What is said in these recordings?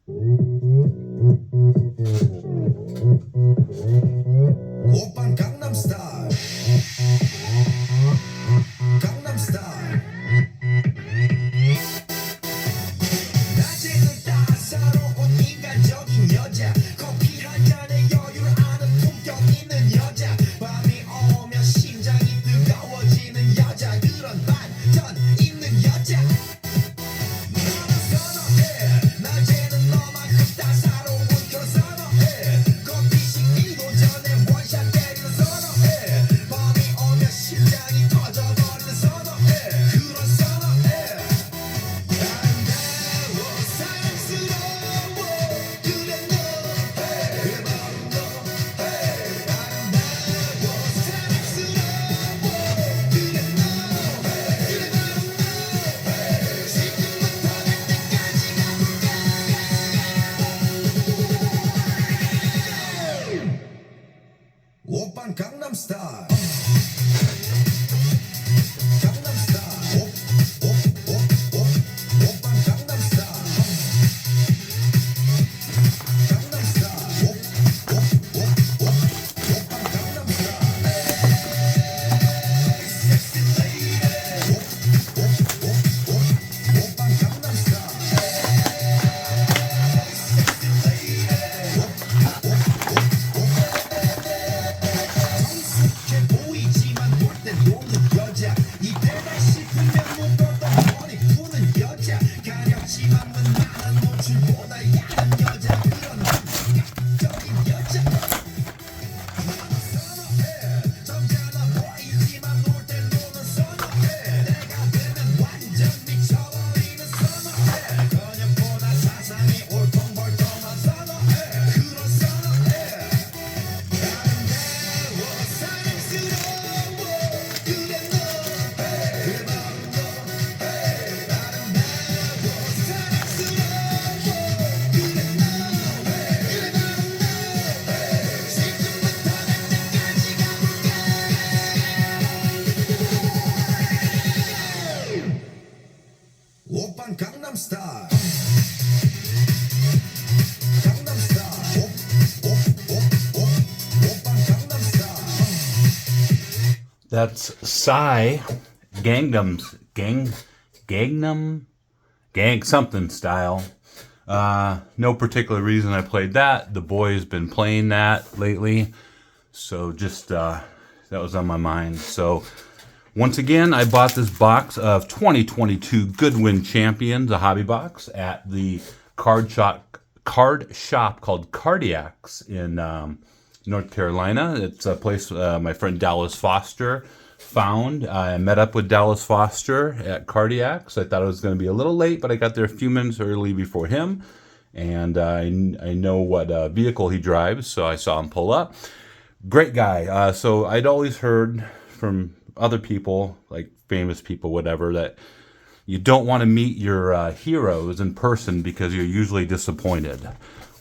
오빤 강남스타일 강남스타일 낮에는 따사로운 인간적인 여자 커피 한 잔에 여유를 아는 품격 있는 여자 밤이 오면 심장이 뜨거워지는 여자 그런 반전 있는 여자 너는 선호해 낮에는 너만큼 따사로운 그런 선호해 커피 식기도 전에 원샷 때리는 선호해 밤이 오면 심장이 터져버리는 선호해 그런 선호해 아름다워 사랑스러워 그래 너 그래 바로 너 아름다워 사랑스러워 그래 너 그래 바로 너 지금부터 갈 때까지 가볼까 오빤 강남스타일 강남스타일 오빤 강남스타일 강남스타일 오빤 강남스타일 섹시 레이디 오빤 강남스타일 성숙해 보이지만 볼 땐 노는 여자 이때다 싶으면 묶었던 머리 푸는 여자 가렵지만 웬만한 노출보다 야한 여자 그런 감각적인 여자 너는 선호해 점잖아 보이지만 놀 땐 노는 선호해 내가 되면 완전 미쳐버리는 선호해 그녀보다 사상이 올통벌통한 선호해 그런 선호해 아름다워 사랑스러워 그래 너 그래 바로 너 아름다워 사랑스러워 그래 너 그래 바로 너 지금부터 갈 때까지 가볼까 오빤 강남스타일 강남스타일 오빤 강남스타일 That's Psy Gang something style. No particular reason I played that. The boy's been playing that lately. So just, that was on my mind. So once again, I bought this box of 2022 Goodwin Champions, a hobby box, at the card shop called Cardiacs in North Carolina. It's a place my friend Dallas Foster found. I met up with Dallas Foster at Cardiacs. I thought it was going to be a little late, but I got there a few minutes early before him. And I know what vehicle he drives, so I saw him pull up. Great guy. So I'd always heard from other people, like famous people, whatever, that you don't want to meet your heroes in person because you're usually disappointed.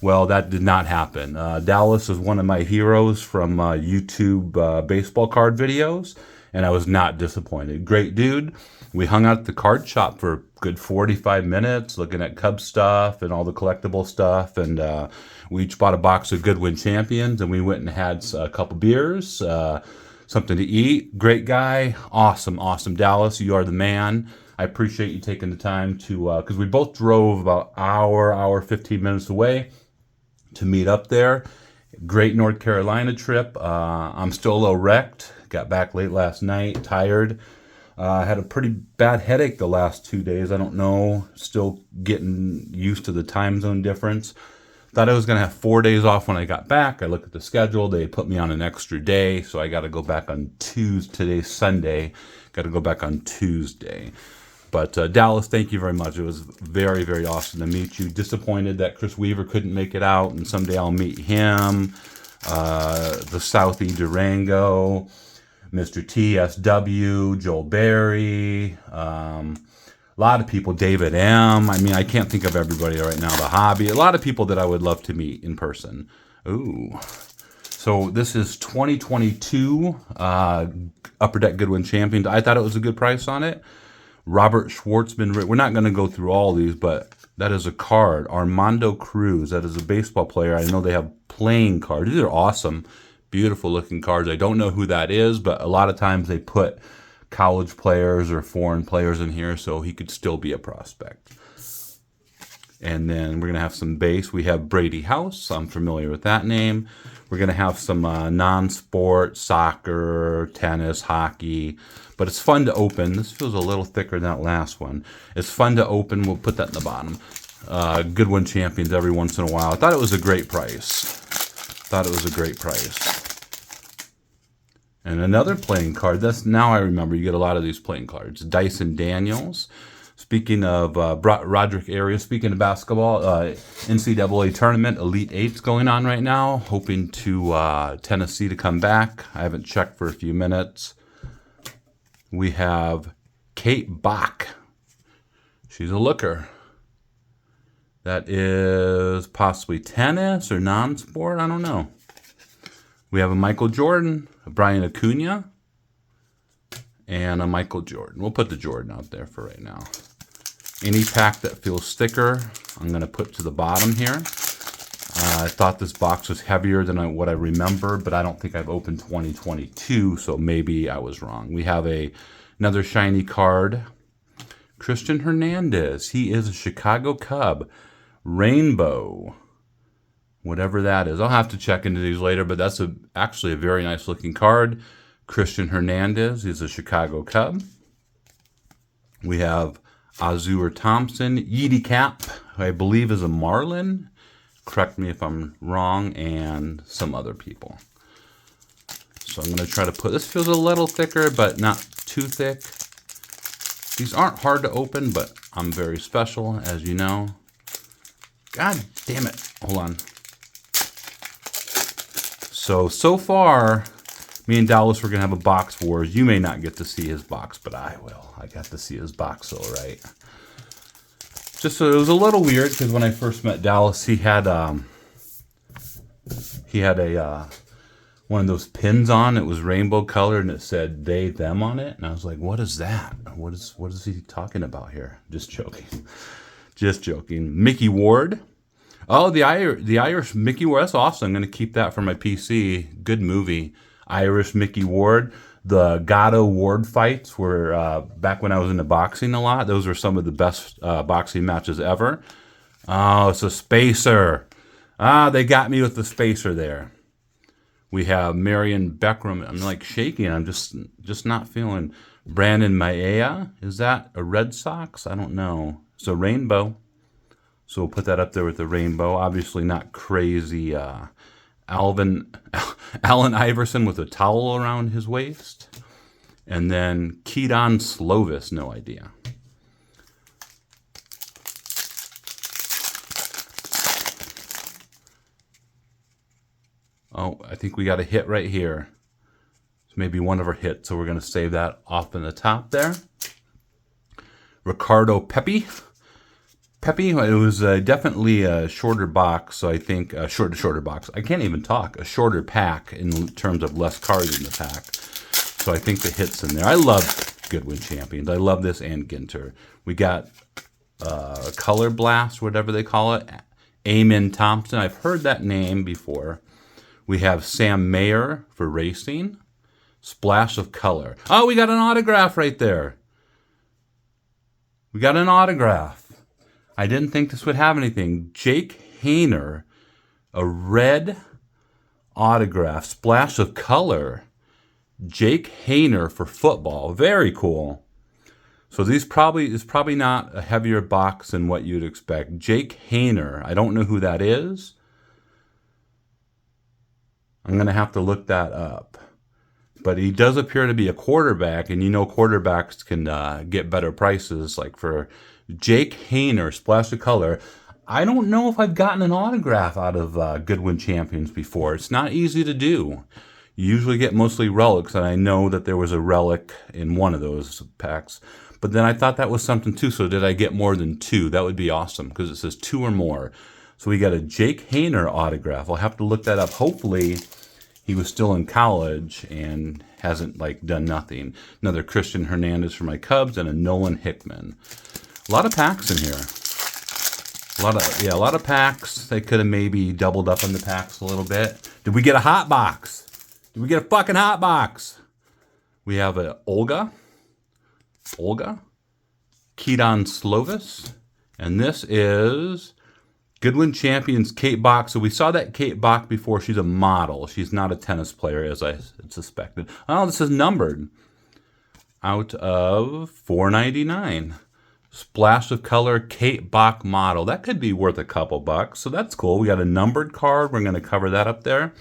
Well, that did not happen. Dallas is one of my heroes from YouTube baseball card videos, and I was not disappointed. Great dude. We hung out at the card shop for a good 45 minutes looking at Cub stuff and all the collectible stuff, and we each bought a box of Goodwin Champions, and we went and had a couple beers, something to eat. Great guy. Awesome, awesome. Dallas, you are the man. I appreciate you taking the time to, because we both drove about hour 15 minutes away to meet up there. Great North Carolina trip. I'm still a little wrecked. Got back late last night, tired. I had a pretty bad headache the last 2 days. I don't know, still getting used to the time zone difference. Thought I was going to have 4 days off when I got back. I looked at the schedule. They put me on an extra day, so I got to go back on Tuesday. Today's Sunday. Got to go back on Tuesday. But Dallas, thank you very much. It was very, very awesome to meet you. Disappointed that Chris Weaver couldn't make it out, and someday I'll meet him. The Southie Durango, Mr. TSW, Joel Berry, a lot of people, David M. I mean, I can't think of everybody right now. The Hobby, a lot of people that I would love to meet in person. Ooh. So this is 2022 Upper Deck Goodwin Champions. I thought it was a good price on it. Robert Schwartzman. We're not going to go through all these, but That is a card. Armando Cruz. That is a baseball player. I know they have playing cards. These are awesome, beautiful looking cards. I don't know who that is, but a lot of times they put college players or foreign players in here, so he could still be a prospect. And then we're going to have some base. We have Brady House. I'm familiar with that name. We're going to have some non-sport, soccer, tennis, hockey. But it's fun to open. This feels a little thicker than that last one. It's fun to open. We'll put that in the bottom. Goodwin champions every once in a while. I thought it was a great price. And another playing card. That's now I remember. You get a lot of these playing cards. Dyson Daniels. Speaking of Roderick Arias, speaking of basketball, NCAA tournament, Elite Eight's going on right now. Hoping to Tennessee to come back. I haven't checked for a few minutes. We have Kate Bach. She's a looker. That is possibly tennis or non-sport. I don't know. We have a Michael Jordan, a Brian Acuna, and a Michael Jordan. We'll put the Jordan out there for right now. Any pack that feels thicker, I'm going to put to the bottom here. I thought this box was heavier than what I remember, but I don't think I've opened 2022, so maybe I was wrong. We have another shiny card. Christian Hernandez. He is a Chicago Cub. Rainbow. Whatever that is. I'll have to check into these later, but that's actually a very nice looking card. Christian Hernandez is a Chicago Cub. We have Azur Thompson. Yeedy Cap, who I believe is a Marlin. Correct me if I'm wrong, and some other people. So I'm going to try to put, this feels a little thicker, but not too thick. These aren't hard to open, but I'm very special, as you know. God damn it. Hold on. So far, me and Dallas were going to have a box wars. You may not get to see his box, but I will. I got to see his box, all right. Just so it was a little weird because when I first met Dallas, he had a one of those pins on. It was rainbow colored and it said they them on it, and I was like, "What is that? What is he talking about here?" Just joking, just joking. Mickey Ward. Oh, the Irish Mickey Ward. That's awesome. I'm gonna keep that for my PC. Good movie. Irish Mickey Ward. The Gatto Ward fights were back when I was into boxing a lot. Those were some of the best boxing matches ever. Oh, it's a spacer. They got me with the spacer there. We have Marion Beckram. I'm like shaking. I'm just not feeling. Brandon Maea. Is that a Red Sox? I don't know. It's a rainbow. So we'll put that up there with the rainbow. Obviously not crazy. Allen Iverson with a towel around his waist. And then Keaton Slovis, no idea. Oh, I think we got a hit right here. It's maybe one of our hits, so we're going to save that off in the top there. Ricardo Pepi. It was definitely a shorter box, so I think a shorter box. I can't even talk. A shorter pack in terms of less cards in the pack. So I think the hits in there. I love Goodwin Champions. I love this and Ginter. We got Color Blast, whatever they call it. Eamon Thompson. I've heard that name before. We have Sam Mayer for racing. Splash of Color. Oh, we got an autograph right there. We got an autograph. I didn't think this would have anything. Jake Hayner, a red autograph. Splash of Color. Jake Hayner for football. Very cool. So these is probably not a heavier box than what you'd expect. Jake Hayner. I don't know who that is. I'm going to have to look that up. But he does appear to be a quarterback, and you know quarterbacks can get better prices. Like for Jake Hayner, Splash of Color. I don't know if I've gotten an autograph out of Goodwin Champions before. It's not easy to do. You usually get mostly relics, and I know that there was a relic in one of those packs. But then I thought that was something too, so did I get more than two? That would be awesome, because it says 2 or more. So we got a Jake Hayner autograph. I'll have to look that up. Hopefully he was still in college and hasn't done nothing. Another Christian Hernandez for my Cubs and a Nolan Hickman. A lot of packs in here. A lot of packs. They could have maybe doubled up on the packs a little bit. Did we get a hot box? Did we get a fucking hot box? We have a Olga, Keaton Slovis, and this is Goodwin Champions Kate Bach. So we saw that Kate Bach before. She's a model. She's not a tennis player, as I suspected. Oh, this is numbered. Out of $4.99. Splash of Color Kate Bach model. That could be worth a couple bucks. So that's cool. We got a numbered card. We're going to cover that up there.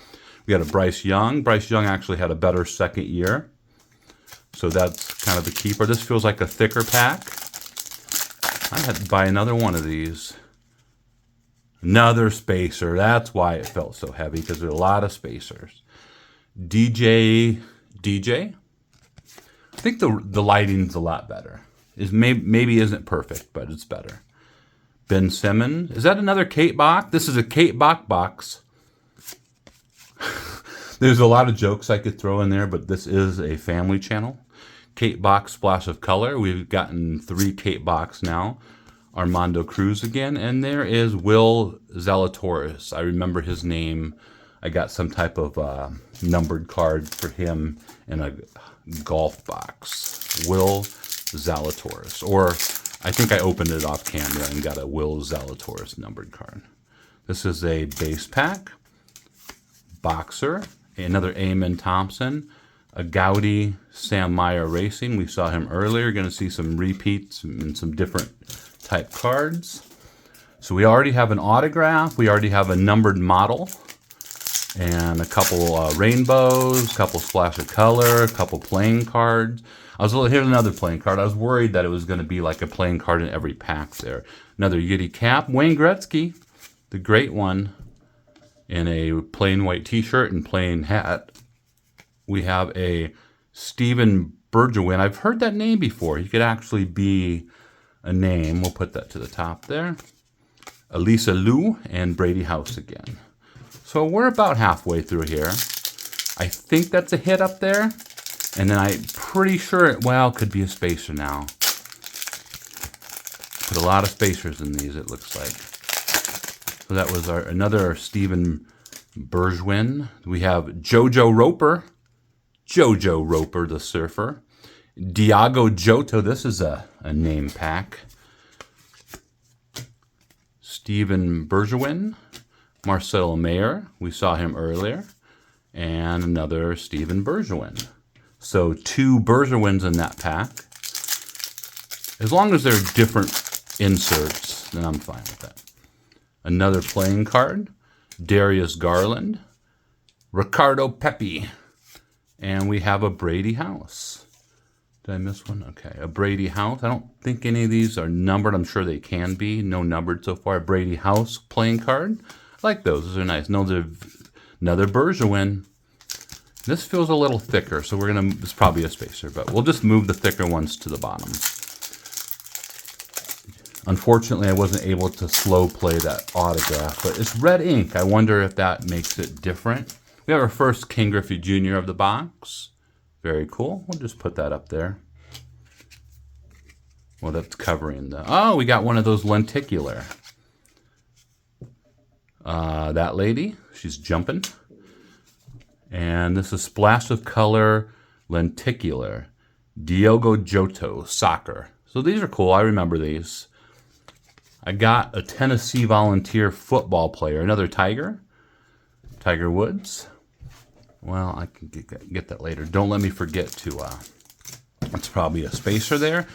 We got a Bryce Young. Bryce Young actually had a better second year. So that's kind of a keeper. This feels like a thicker pack. I had to buy another one of these. Another spacer. That's why it felt so heavy, because there are a lot of spacers. DJ. I think the lighting's a lot better. Maybe isn't perfect, but it's better. Ben Simmons. Is that another Kate Bach? This is a Kate Bach box. There's a lot of jokes I could throw in there, but this is a family channel. Kate Bach Splash of Color. We've gotten 3 Kate Bachs now. Armando Cruz again. And there is Will Zalatoris. I remember his name. I got some type of numbered card for him in a golf box. Will Zalatoris. Or I think I opened it off camera and got a Will Zalatoris numbered card. This is a base pack. Boxer. Another Eamon Thompson. A Gaudy Sam Meyer Racing. We saw him earlier. Going to see some repeats and some different type cards. So we already have an autograph. We already have a numbered model. And a couple rainbows, a couple Splash of Color, a couple playing cards. Here's another playing card. I was worried that it was going to be like a playing card in every pack there. Another Yeti cap. Wayne Gretzky, the great one, in a plain white t-shirt and plain hat. We have a Stephen Bergewin. I've heard that name before. He could actually be a name. We'll put that to the top there. Elisa Liu and Brady House again. So we're about halfway through here. I think that's a hit up there. And then I'm pretty sure it, could be a spacer now. Put a lot of spacers in these, it looks like. So that was another Stephen Bergewin. We have Jojo Roper. Jojo Roper, the surfer. Diago Jota. This is a name pack. Stephen Bergewin. Marcel Mayer. We saw him earlier. And another Stephen Bergewin. So 2 Bergewins in that pack. As long as they're different inserts, then I'm fine with that. Another playing card. Darius Garland. Ricardo Pepi. And we have a Brady House. Did I miss one? Okay, a Brady House. I don't think any of these are numbered. I'm sure they can be. No numbered so far. Brady House playing card. I like those. Those are nice. Another Bergewin. This feels a little thicker, so it's probably a spacer, but we'll just move the thicker ones to the bottom. Unfortunately, I wasn't able to slow play that autograph, but it's red ink. I wonder if that makes it different. We have our first King Griffey Jr. of the box. Very cool. We'll just put that up there. Well, that's covering the... Oh, we got one of those lenticular. That lady, she's jumping. And this is Splash of Color lenticular. Diogo Jota, soccer. So these are cool. I remember these. I got a Tennessee Volunteer football player. Another Tiger. Tiger Woods. Well, I can get that later. Don't let me forget to... That's probably a spacer there.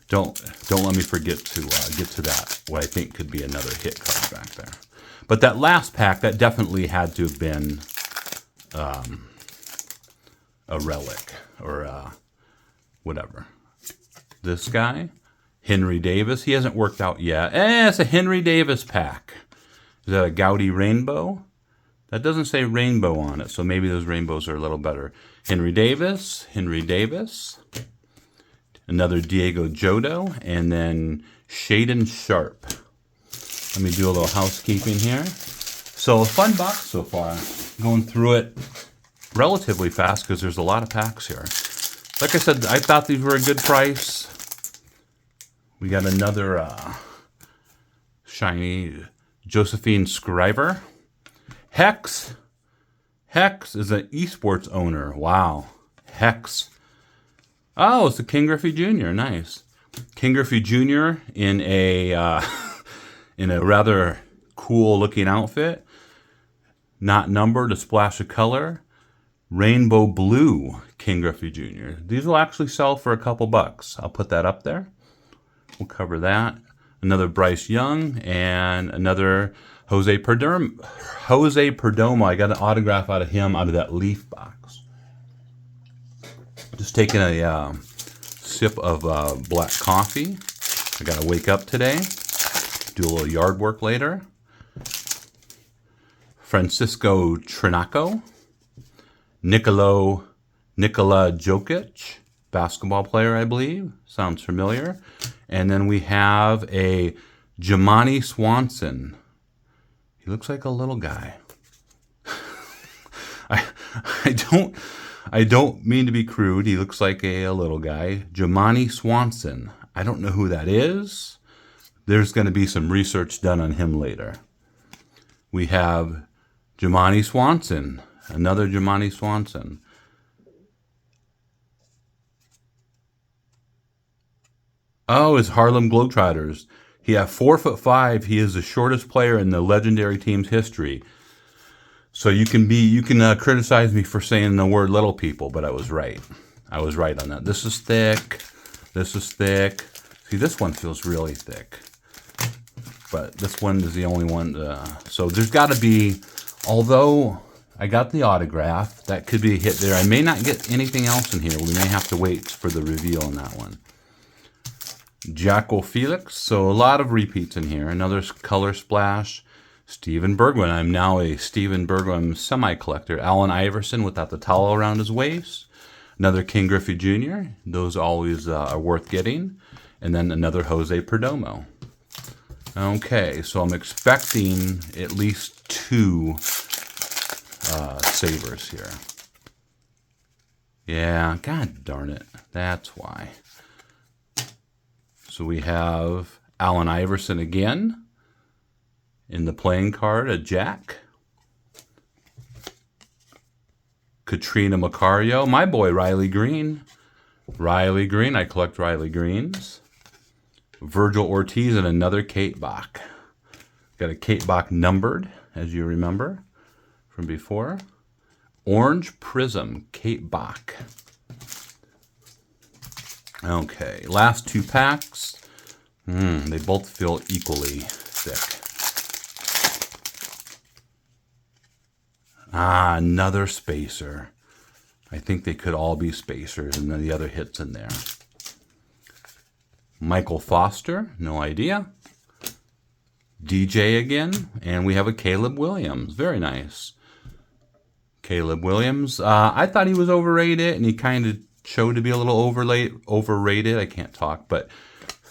Don't let me forget to get to that, what I think could be another hit card back there. But that last pack, that definitely had to have been a relic or whatever. This guy, Henry Davis. He hasn't worked out yet. It's a Henry Davis pack. Is that a Gaudy Rainbow? That doesn't say rainbow on it, so maybe those rainbows are a little better. Henry Davis. Another Diego Jota, and then Shaden Sharp. Let me do a little housekeeping here. So a fun box so far. Going through it relatively fast because there's a lot of packs here. Like I said, I thought these were a good price. We got another shiny Josephine Scriver. Hex. Hex is an esports owner. Wow. Hex. Oh, it's the King Griffey Jr. Nice. King Griffey Jr. in a in a rather cool looking outfit. Not numbered, a splash of color. Rainbow blue King Griffey Jr. These will actually sell for a couple bucks. I'll put that up there. We'll cover that. Another Bryce Young and another Jose Perdomo. Jose Perdomo. I got an autograph out of him out of that leaf box. Just taking a sip of black coffee. I got to wake up today. Do a little yard work later. Francisco Trinaco. Nikola Jokic, basketball player, I believe. Sounds familiar. And then we have a Jamani Swanson. He looks like a little guy. I don't mean to be crude. He looks like a little guy. Jamani Swanson. I don't know who that is. There's going to be some research done on him later. We have Jamani Swanson. Another Jamani Swanson. Oh, it's Harlem Globetrotters. He has 4'5". He is the shortest player in the legendary team's history. So you can criticize me for saying the word little people, but I was right. I was right on that. This is thick. This is thick. See, this one feels really thick. But this one is the only one. So there's got to be, although I got the autograph, that could be a hit there. I may not get anything else in here. We may have to wait for the reveal on that one. Jacko Felix. So a lot of repeats in here. Another color splash. Steven Bergwijn. I'm now a Steven Bergwijn semi-collector. Allen Iverson without the towel around his waist. Another King Griffey Jr. Those always are worth getting. And then another Jose Perdomo. Okay, so I'm expecting at least 2 Sabres here. Yeah, god darn it. That's why. So we have Allen Iverson again. In the playing card, a Jack. Katrina Macario. My boy, Riley Green. Riley Green. I collect Riley Greens. Virgil Ortiz and another Kate Bach. Got a Kate Bach numbered, as you remember from before. Orange Prism, Kate Bach. Okay, last 2 packs. They both feel equally thick. Another spacer. I think they could all be spacers, and then the other hits in there. Michael Foster, no idea. DJ again, and we have a Caleb Williams. Very nice. Caleb Williams. I thought he was overrated, and he kind of showed to be a little overrated. I can't talk, but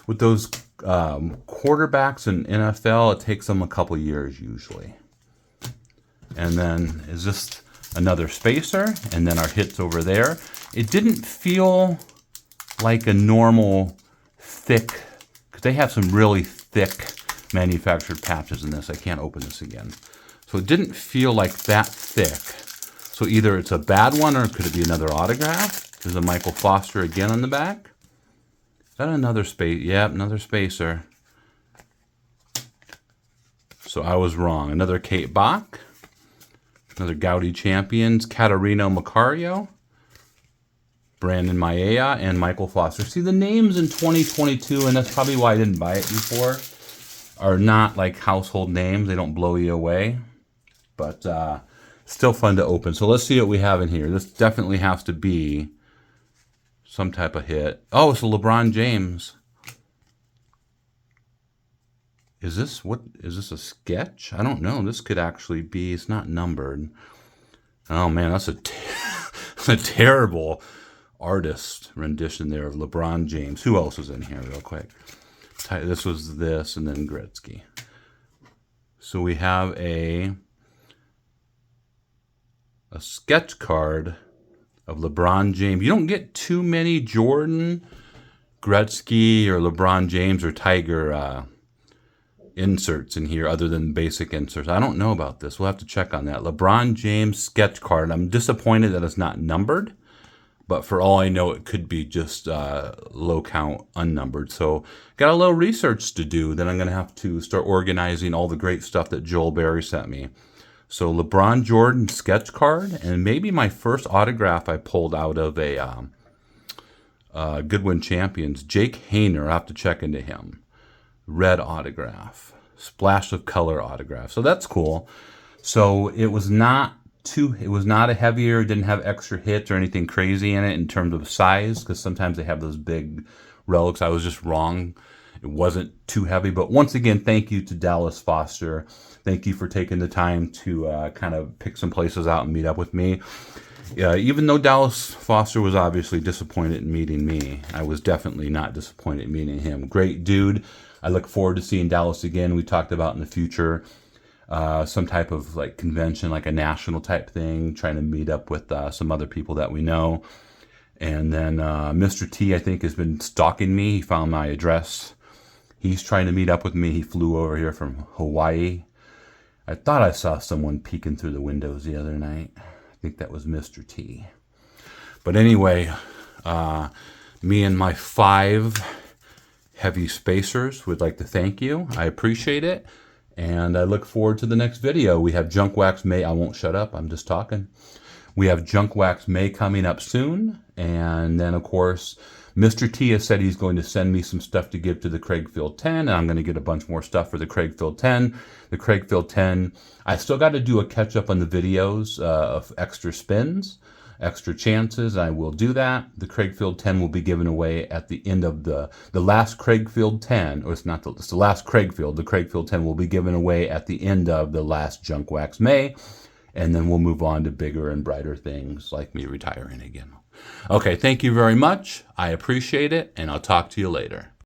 with those quarterbacks in NFL, it takes them a couple years usually. And then is just another spacer, and then our hits over there. It didn't feel like a normal thick, because they have some really thick manufactured patches in this. I can't open this again. So it didn't feel like that thick. So either it's a bad one, or could it be another autograph? There's a Michael Foster again on the back. Is that another space? Yeah, another spacer. So I was wrong. Another Kate Bach. Another Gaudy Champions. Catarino Macario. Brandon Maia and Michael Foster. See, the names in 2022, and that's probably why I didn't buy it before, are not like household names. They don't blow you away. But still fun to open. So let's see what we have in here. This definitely has to be some type of hit. Oh, it's a LeBron James. Is this a sketch? I don't know. This could actually be, it's not numbered. Oh man, that's a terrible artist rendition there of LeBron James. Who else is in here real quick? This was this, and then Gretzky. So we have a sketch card of LeBron James. You don't get too many Jordan, Gretzky, or LeBron James or Tiger inserts in here other than basic inserts. I don't know about this. We'll have to check on that. LeBron James sketch card. I'm disappointed that it's not numbered, but for all I know, it could be just low count unnumbered. So got a little research to do. Then I'm going to have to start organizing all the great stuff that Joel Berry sent me. So LeBron Jordan sketch card, and maybe my first autograph I pulled out of a Goodwin Champions. Jake Hayner, I'll have to check into him. Red autograph, splash of color autograph. So that's cool. So it was not a heavier, didn't have extra hits or anything crazy in it in terms of size, because sometimes they have those big relics. I was just wrong. It wasn't too heavy. But once again, thank you to Dallas Foster. Thank you for taking the time to kind of pick some places out and meet up with me. Even though Dallas Foster was obviously disappointed in meeting me, I was definitely not disappointed in meeting him. Great dude. I look forward to seeing Dallas again. We talked about in the future some type of like convention, like a national type thing, trying to meet up with some other people that we know. And then Mr. T, I think, has been stalking me. He found my address. He's trying to meet up with me. He flew over here from Hawaii. I thought I saw someone peeking through the windows the other night. I think that was Mr. T. But anyway, me and my 5 heavy spacers would like to thank you. I appreciate it. And I look forward to the next video. We have Junk Wax May. I won't shut up. I'm just talking. We have Junk Wax May coming up soon. And then, of course, Mr. T has said he's going to send me some stuff to give to the Craigfield 10. And I'm going to get a bunch more stuff for the Craigfield 10. The Craigfield 10, I still got to do a catch up on the videos of extra spins, extra chances. I will do that. The Craigfield 10 will be given away at the end of the last Craigfield 10, or it's the last Craigfield. The Craigfield 10 will be given away at the end of the last Junk Wax May, and then we'll move on to bigger and brighter things like me retiring again. Okay, thank you very much. I appreciate it, and I'll talk to you later.